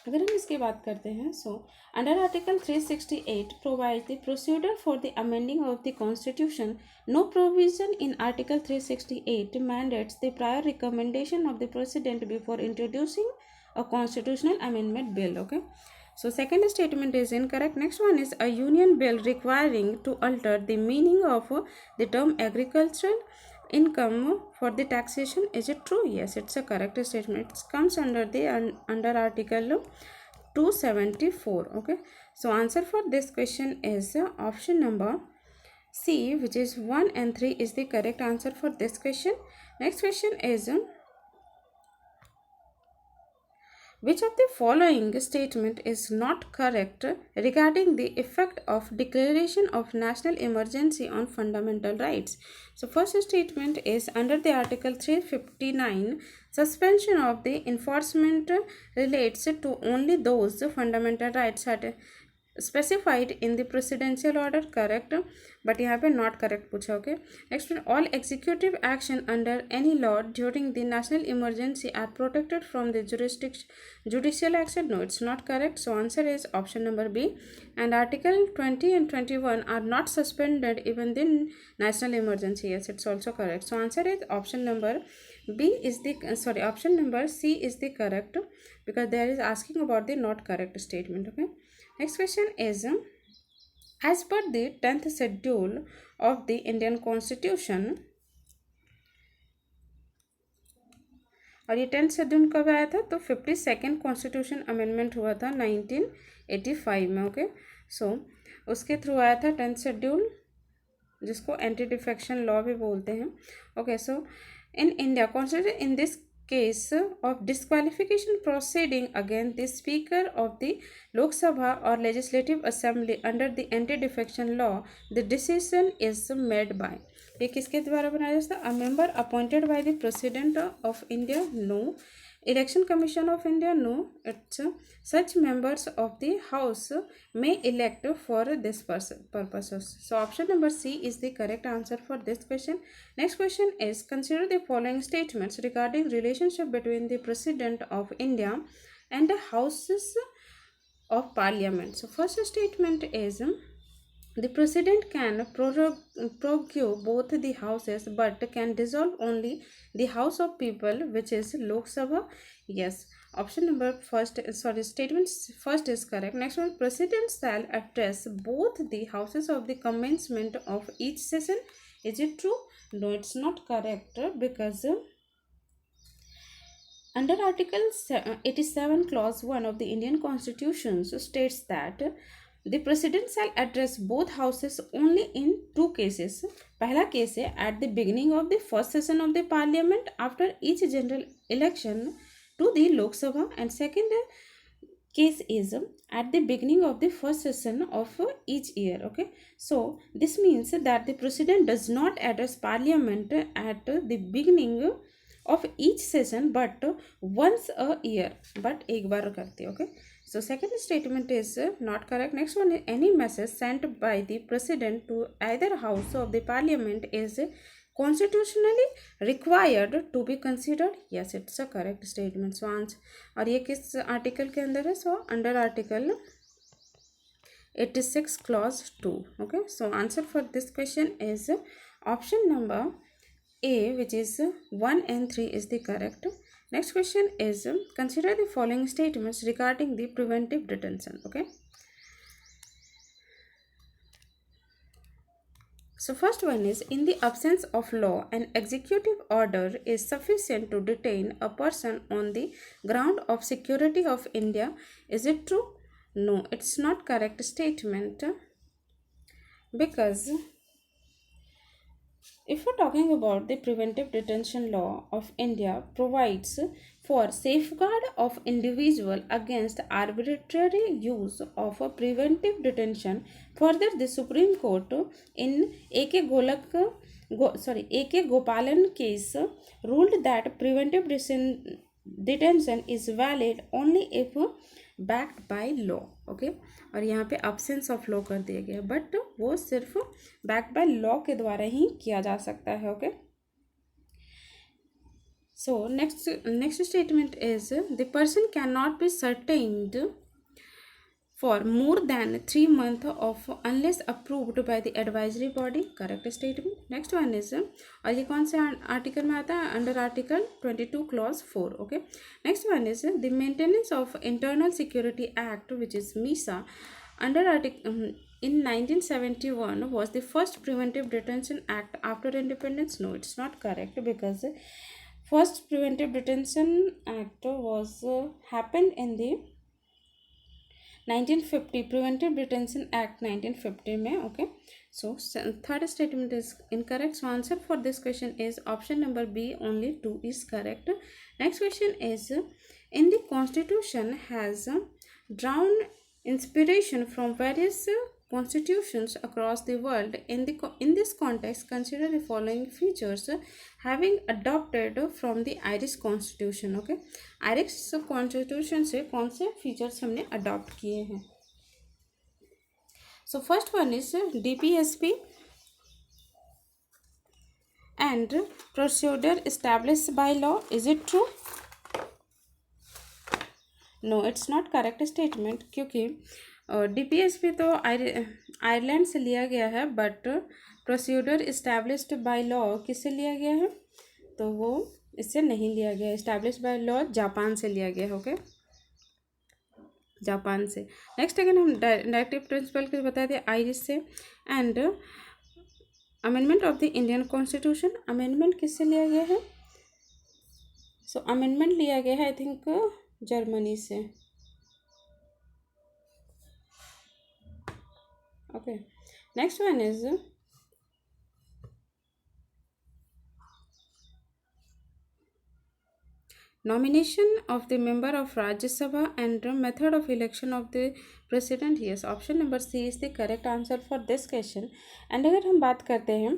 अगर हम इसकी बात करते हैं so under article 368 provides the procedure for the amending of the constitution. No provision in article 368 mandates the prior recommendation of the president before introducing a constitutional amendment bill. Okay, so second statement is incorrect. Next one is a union bill requiring to alter the meaning of the term agricultural income for the taxation. Is it true? Yes, it's a correct statement. It comes under the under article 274. Okay, so answer for this question is option number C, which is 1 and 3 is the correct answer for this question. Next question is which of the following statement is not correct regarding the effect of declaration of national emergency on fundamental rights? So first statement is under the article 359 suspension of the enforcement relates to only those fundamental rights specified in the presidential order, correct, but यहाँ पे not correct पूछा. Okay, next one, all executive action under any law during the national emergency are protected from the judicial action. No, it's not correct. So answer is option number B. And article 20 and 21 are not suspended even then national emergency. Yes, it's also correct. So answer is option number B is the option number C is the correct, because there is asking about the not correct statement. Okay, next question is, as per the 10th schedule of the Indian Constitution, और ये 10th schedule कब आया था, तो 52nd constitution amendment हुआ था 1985 में. Okay, सो उसके थ्रू आया था 10th शेड्यूल, जिसको एंटी डिफेक्शन लॉ भी बोलते हैं. Okay, so in India consider in this case of disqualification proceeding against the speaker of the Lok Sabha or Legislative Assembly under the anti-defection law, the decision is made by. ये किसके द्वारा बनाया जाता है? A member appointed by the President of India? No. Election Commission of India? No. It's such members of the House may elect for this purposes. So option number C is the correct answer for this question. Next question is, consider the following statements regarding relationship between the President of India and the Houses of Parliament. So first statement is, the President can prorogue both the houses but can dissolve only the House of People, which is Lok Sabha. Yes, option number statement first is correct. Next one, President shall address both the houses of the commencement of each session. Is it true? No, it's not correct, because under Article 87 Clause 1 of the Indian Constitution states that the President shall address both houses only in two cases. पहला case है at the beginning of the first session of the Parliament after each general election to the Lok Sabha, and second case is at the beginning of the first session of each year. Okay, so this means that the President does not address Parliament at the beginning of each session but once a year, but एक बार करते. Okay, so second statement is not correct. Next one is, any message sent by the President to either house of the Parliament is constitutionally required to be considered. Yes, it's a correct statement. So answer, और ये किस article के अंदर है? So under article 86 clause 2. Okay, so answer for this question is option number A, which is 1 and 3 is the correct. Next question is, consider the following statements regarding the preventive detention. Okay, so first one is, in the absence of law, an executive order is sufficient to detain a person on the ground of security of India. Is it true? No, it's not correct statement, because if we're talking about the preventive detention law of India provides for safeguard of individual against arbitrary use of a preventive detention. Further, the Supreme Court in A.K. Gopalan case ruled that preventive detention is valid only if backed by law. Okay, और यहाँ पे absence of law कर दिया गया, but वो सिर्फ backed by law के द्वारा ही किया जा सकता है. Okay, so next statement is, the person cannot be certained for more than 3 months of unless approved by the advisory body. Correct statement. Next one is, और ये कौन से आर्टिकल में आता है? Under article 22 clause 4. Okay, next one is, the maintenance of internal security act, which is MISA, under article in 1971 was the first preventive detention act after independence. No, it's not correct, because first preventive detention act was happened in the 1950 Preventive Detention Act 1950 में. Okay, so third statement is incorrect. So answer for this question is option number B, only 2 is correct. Next question is, in the Constitution has drawn inspiration from various constitutions across the world. In this context, consider the following features having adopted from the Irish Constitution. Okay, Irish Constitution से कौन से features हमने adopt किए हैं? So first one is DPSP and procedure established by law. Is it true? No it's not correct statement, क्योंकि DPSP तो Ireland से लिया गया है, but procedure established by law किससे लिया गया है? तो वो इससे नहीं लिया गया। इस्टेब्लिश्ड बाय लॉ जापान से लिया गया है। ओके, जापान से। नेक्स्ट अगर हम डायरेक्टिव प्रिंसिपल के बता दें, आईएएस से। And amendment of the Indian constitution, amendment किससे लिया गया है? सो अमेंडमेंट लिया गया है आई थिंक जर्मनी से। Okay, next one is nomination of the member of Rajya Sabha and method of election of the president. Yes, option number C is the correct answer for this question. And अगर हम बात करते हैं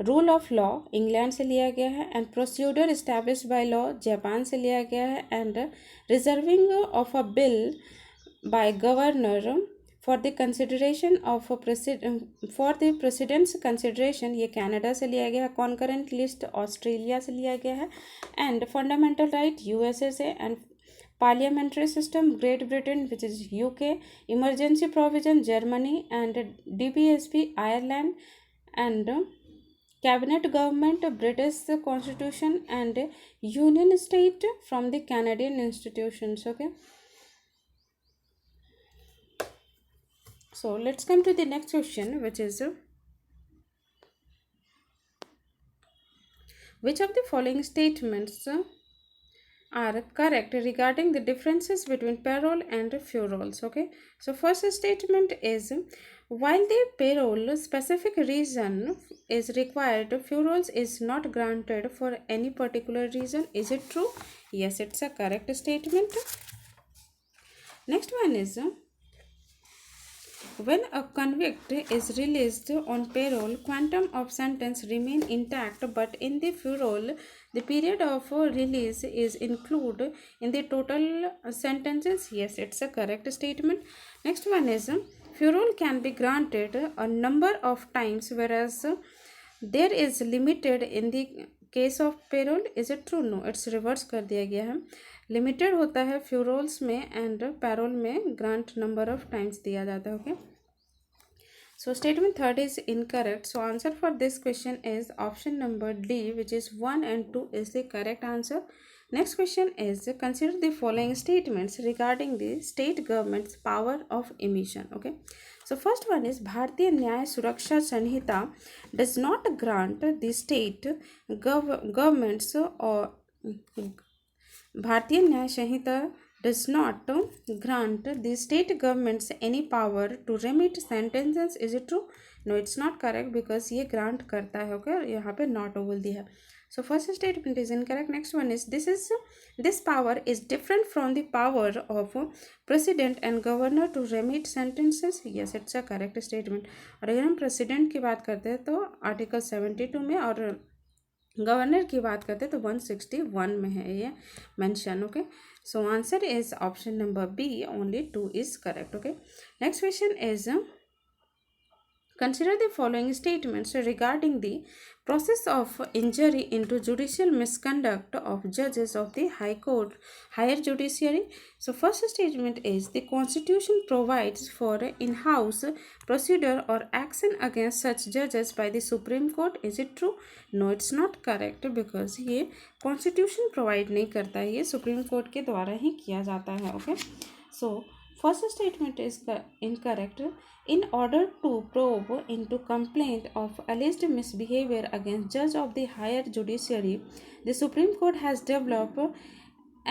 rule of law, England से लिया गया है। And procedure establish by law, Japan से लिया गया है। And reserving of a bill by governor for the consideration of for the president's consideration, ये कनाडा से लिया गया है। कॉन्करेंट लिस्ट ऑस्ट्रेलिया से लिया गया है। एंड फंडामेंटल राइट यूएसए से। And parliamentary system great Britain which is UK. Emergency provision Germany. And DPSP Ireland. And cabinet government British constitution. And union state from the Canadian institutions. Okay, so let's come to the next question, which is which of the following statements are correct regarding the differences between payroll and payrolls? Okay, so first statement is while the payroll specific reason is required, payrolls is not granted for any particular reason. Is it true? Yes, it's a correct statement. Next one is when a convict is released on payroll, quantum of sentence remain intact, but in the payroll, the period of release is included in the total sentences. Yes, it's a correct statement. Next one is payroll can be granted a number of times, whereas there is limited in the case of payroll. Is it true? No, it's reverse कर दिया गया है। Limited होता है फ्यूरोल्स में and payroll में grant number of times दिया जाता है। Okay, so statement third is incorrect. So answer for this question is option number D, which is 1 and 2 is the correct answer. Next question is consider the following statements regarding the state government's power of emission. Okay, so first one is Bharatiya Nyaya Suraksha Sanhita does not grant the state governments or Bharatiya Nyaya Sanhita does not grant the state governments any power to remit sentences. Is it true? No, it's not correct because ये grant करता है। Okay, यहाँ पे not बोल दिया है। So first statement is incorrect. Next one is this power is different from the power of president and governor to remit sentences. Yes, it's a correct statement. और अगर हम president की बात करते हैं तो article 72 में, और गवर्नर की बात करते हैं तो 161 में है ये mention. Okay, so answer is option number B, only 2 is correct. Okay, next question is consider the following statements regarding the process of injury into judicial misconduct of judges of the high court higher judiciary. So first statement is the constitution provides for in-house procedure or action against such judges by the supreme court. Is it true? No, it's not correct because ये constitution provide नहीं करता है, ये supreme court के द्वारा ही किया जाता है। Okay, so first statement is incorrect. In order to probe into complaint of alleged misbehavior against judge of the higher judiciary, the Supreme Court has developed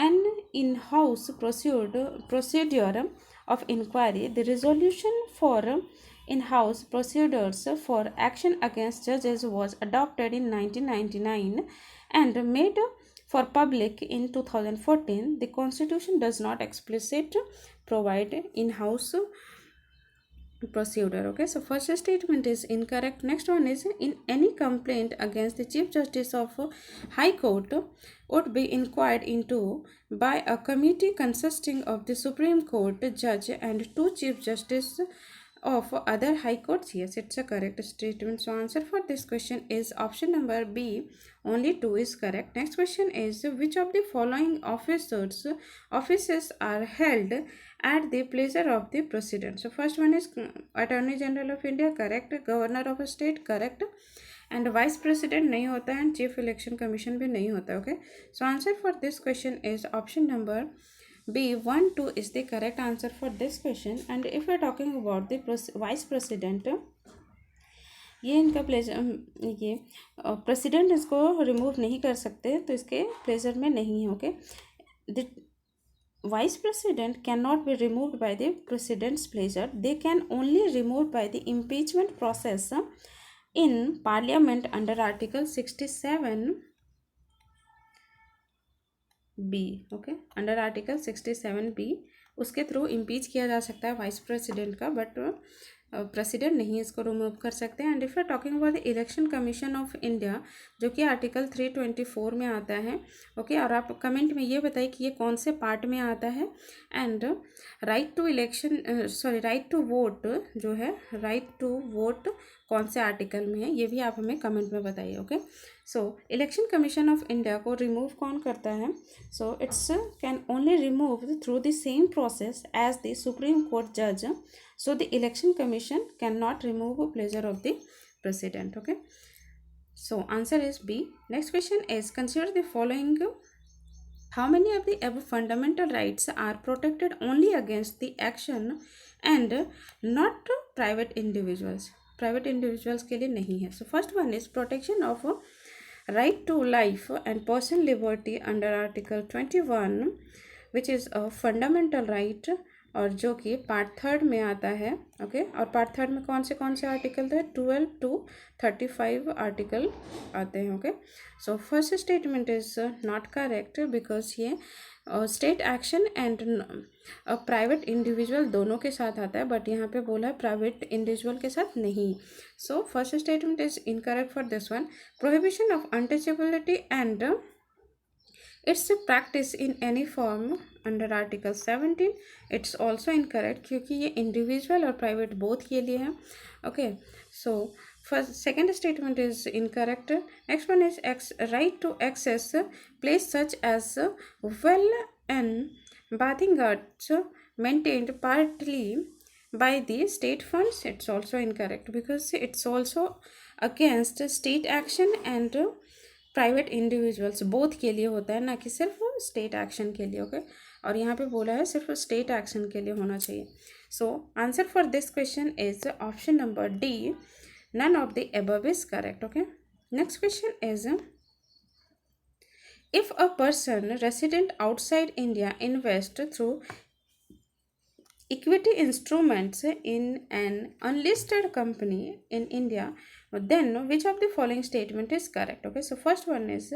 an in-house procedure of inquiry. The resolution for in-house procedures for action against judges was adopted in 1999 and made for public in 2014. The Constitution does not explicitly provide in-house procedure. Okay, so first statement is incorrect. Next one is in any complaint against the Chief Justice of High Court would be inquired into by a committee consisting of the Supreme Court judge and 2 Chief Justice of other high courts? Yes, it's a correct statement. So answer for this question is option number B. Only 2 is correct. Next question is, which of the following offices are held at the pleasure of the president? So first one is Attorney General of India, correct. Governor of a state, correct. And vice president नहीं होता है and chief election commission भी नहीं होता. Okay, so answer for this question is option number B. 1 2 is the correct answer for this question. And if we are talking about the vice president, ये इनका pleasure, ये president इसको remove नहीं कर सकते, तो इसके प्लेजर में नहीं है. Okay, the vice president cannot be removed by the president's pleasure. They can only removed by the impeachment process in parliament under article 67 B. Okay, under article 67 B उसके थ्रू इम्पीच किया जा सकता है vice president का, but president नहीं इसको remove कर सकते हैं. And if you talking about the election commission of India, जो कि आर्टिकल 324 में आता है. ओके, और आप कमेंट में ये बताइए कि ये कौन से पार्ट में आता है. And right to election, sorry, right to vote जो है, राइट टू वोट कौन से आर्टिकल में है, ये भी आप हमें कमेंट में बताइए. Okay, so election commission of India को रिमूव कौन करता है? So it's can only remove through the same process as the supreme court जज. So the election commission cannot remove pleasure of the president. Okay, so answer is B. Next question is, consider the following: how many of the above fundamental rights are protected only against the action and not private individuals? Private individuals के लिए नहीं है. So first one is protection of right to life and personal liberty under article 21, which is a fundamental right, और जो कि part third में आता है. ओके, और पार्ट थर्ड में कौन से आर्टिकल थे? 12 to 35 आर्टिकल आते हैं. Okay, so first statement is not correct because ये state action and private individual दोनों के साथ आता है, बट यहाँ पे बोला है प्राइवेट इंडिविजुअल के साथ नहीं. So first statement is incorrect for this one. Prohibition of untouchability and its practice in any form under article 17, it's also incorrect क्योंकि ये इंडिविजुअल और प्राइवेट बोथ के लिए है. Okay, so first second statement is incorrect. Next one is right to access place such as well and bathing guards maintained partly by the state funds, it's also incorrect because it's also against state action and private individuals both के लिए होता है, ना कि सिर्फ state action के लिए. Okay, और यहाँ पे बोला है सिर्फ स्टेट एक्शन के लिए होना चाहिए. So answer for this question is option number D. None of the above is correct. Okay, next question is, if a person resident outside India invest through equity instruments in an unlisted company in India, then which of the following statement is correct? Okay, so first one is,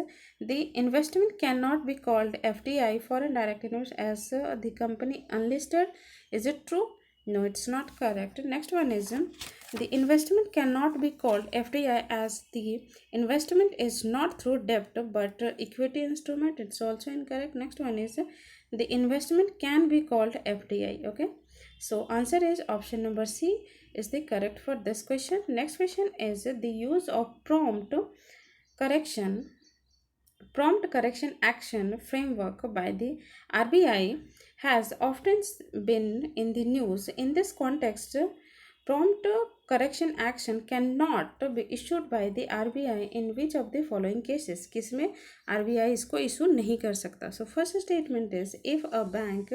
the investment cannot be called FDI, foreign direct investment, as the company unlisted. Is it true? No, it's not correct. Next one is, the investment cannot be called FDI as the investment is not through debt but equity instrument. It's also incorrect. Next one is, the investment can be called FDI. Okay, so answer is option number C is the correct for this question. Next question is, the use of prompt correction action framework by the RBI has often been in the news. In this context, prompt correction action cannot be issued by the RBI in which of the following cases? किसमें RBI इसको issue नहीं कर सकता? So first statement is, if a bank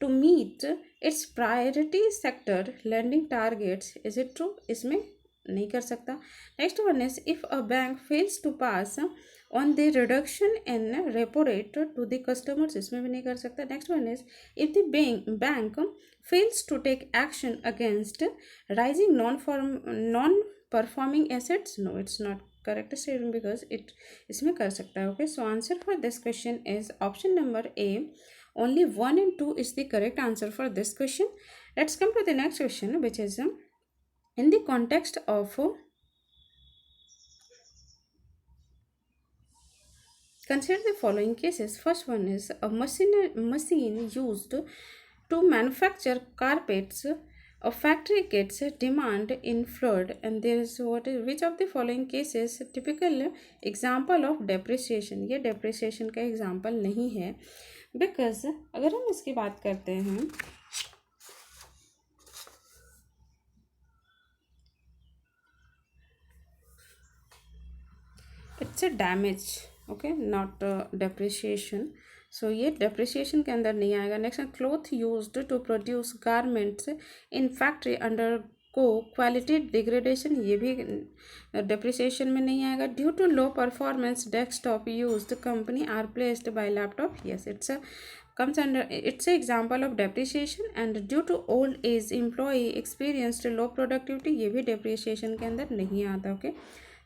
to meet its priority sector lending targets, is it true? इसमें नहीं कर सकता. Next one is, if a bank fails to pass on the reduction in repo rate to the customers, इसमें भी नहीं कर सकता. Next one is, if the bank fails to take action against rising non-performing assets, no, it's not correct statement because it इसमें कर सकता है. Okay, so answer for this question is option number A. Only 1 and 2 is the correct answer for this question. Let's come to the next question, which is, in the context of consider the following cases. First one is, a machine used to manufacture carpets a factory gets a demand in flood and there is what is which of the following cases typical example of depreciation. ये depreciation का example नहीं है because अगर हम इसकी बात करते हैं it's a damage, okay, not depreciation. So ये depreciation के अंदर नहीं आएगा. Next cloth used to produce garments in factory undergo quality degradation, ये भी depreciation में नहीं आएगा. Due to low performance desktop used company are placed by laptop, yes it's a comes under, it's an example of depreciation. And due to old age employee experienced low productivity, ये भी depreciation के अंदर नहीं आता. Okay,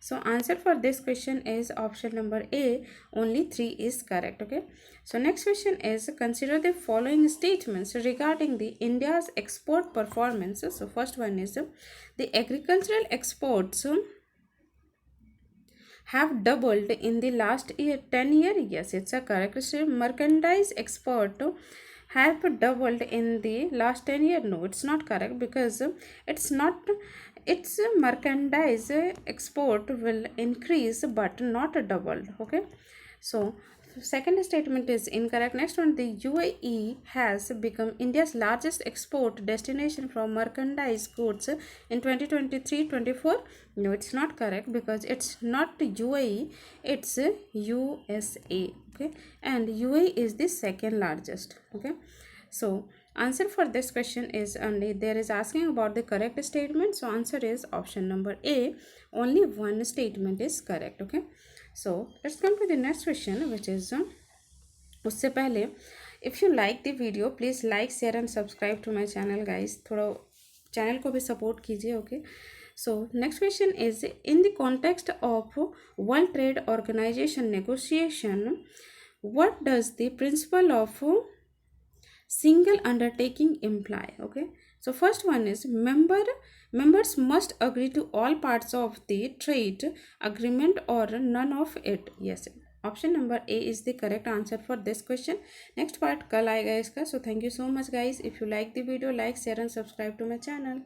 so answer for this question is option number A, only 3 is correct. Okay, so next question is consider the following statements regarding the India's export performance. So first one is the agricultural exports have doubled in the last year 10 year. Yes, it's a correct statement. Merchandise export have doubled in the last 10 year. No, it's not correct because it's not, its merchandise export will increase but not doubled. Okay, so second statement is incorrect. Next one, the UAE has become India's largest export destination from merchandise goods in 2023-24. No, it's not correct because it's not UAE, it's USA. Okay, and UAE is the second largest. Okay, so answer for this question is only, there is asking about the correct statement, so answer is option number A, only one statement is correct. Okay, so let's come to the next question which is उससे पहले if you like the video please like, share and subscribe to my channel guys, थोड़ा channel को भी support कीजिए. Okay, so next question is in the context of World Trade Organization negotiation, what does the principle of single undertaking imply? Okay, so first one is members must agree to all parts of the trade agreement or none of it. Yes, option number A is the correct answer for this question. Next part कल आएगा इसका. So thank you so much guys. If you like the video, like, share and subscribe to my channel.